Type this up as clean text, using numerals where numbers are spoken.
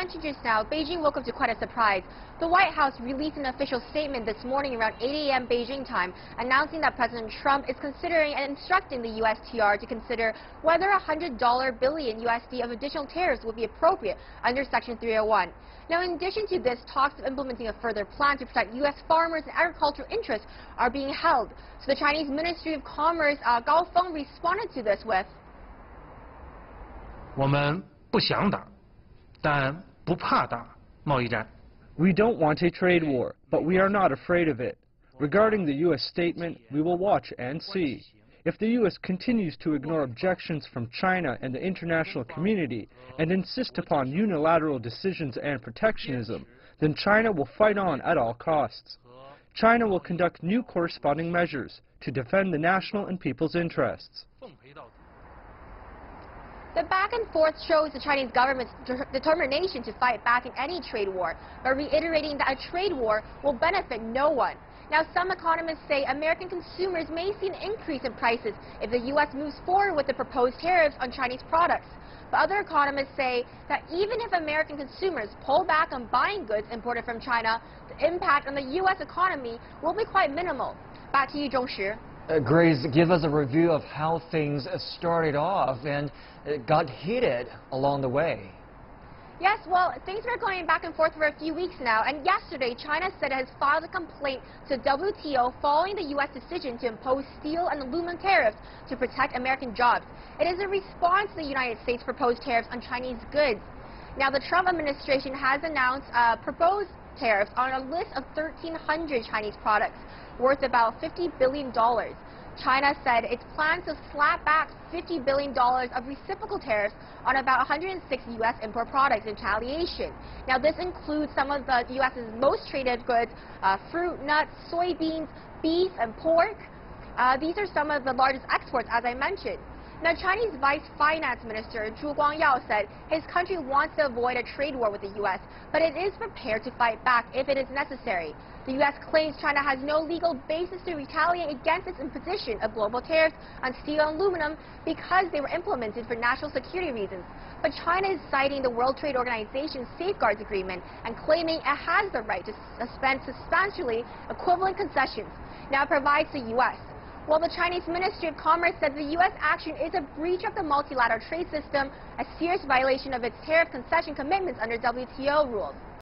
mentioned just now, Beijing woke up to quite a surprise. The White House released an official statement this morning around 8 a.m. Beijing time, announcing that President Trump is considering and instructing the USTR to consider whether $100 billion USD of additional tariffs would be appropriate under Section 301. Now, in addition to this, talks of implementing a further plan to protect U.S. farmers and agricultural interests are being held. So the Chinese Ministry of Commerce, Gao Feng, responded to this with, 我们不想打，但不怕打贸易战。 We don't want a trade war, but we are not afraid of it. Regarding the U.S. statement, we will watch and see. If the U.S. continues to ignore objections from China and the international community and insist upon unilateral decisions and protectionism, then China will fight on at all costs. China will conduct new corresponding measures to defend the national and people's interests. The back and forth shows the Chinese government's determination to fight back in any trade war, but reiterating that a trade war will benefit no one. Now, some economists say American consumers may see an increase in prices if the U.S. moves forward with the proposed tariffs on Chinese products. But other economists say that even if American consumers pull back on buying goods imported from China, the impact on the U.S. economy will be quite minimal. Back to you, Zhongshi. Grace, give us a review of how things started off and got heated along the way. Yes, well, things have been going back and forth for a few weeks now, and yesterday China said it has filed a complaint to WTO following the U.S. decision to impose steel and aluminum tariffs to protect American jobs. It is a response to the United States' proposed tariffs on Chinese goods. Now, the Trump administration has announced proposed tariffs on a list of 1,300 Chinese products worth about $50 billion. China said it plans to slap back $50 billion of reciprocal tariffs on about 106 U.S. import products in retaliation. Now, this includes some of the U.S.'s most traded goods, fruit, nuts, soybeans, beef, and pork. These are some of the largest exports, as I mentioned. Now, Chinese Vice Finance Minister Zhu Guangyao said his country wants to avoid a trade war with the U.S., but it is prepared to fight back if it is necessary. The U.S. claims China has no legal basis to retaliate against its imposition of global tariffs on steel and aluminum because they were implemented for national security reasons. But China is citing the World Trade Organization's Safeguards Agreement and claiming it has the right to suspend substantially equivalent concessions now it provides to the U.S. Well, the Chinese Ministry of Commerce said the U.S. action is a breach of the multilateral trade system, a serious violation of its tariff concession commitments under WTO rules.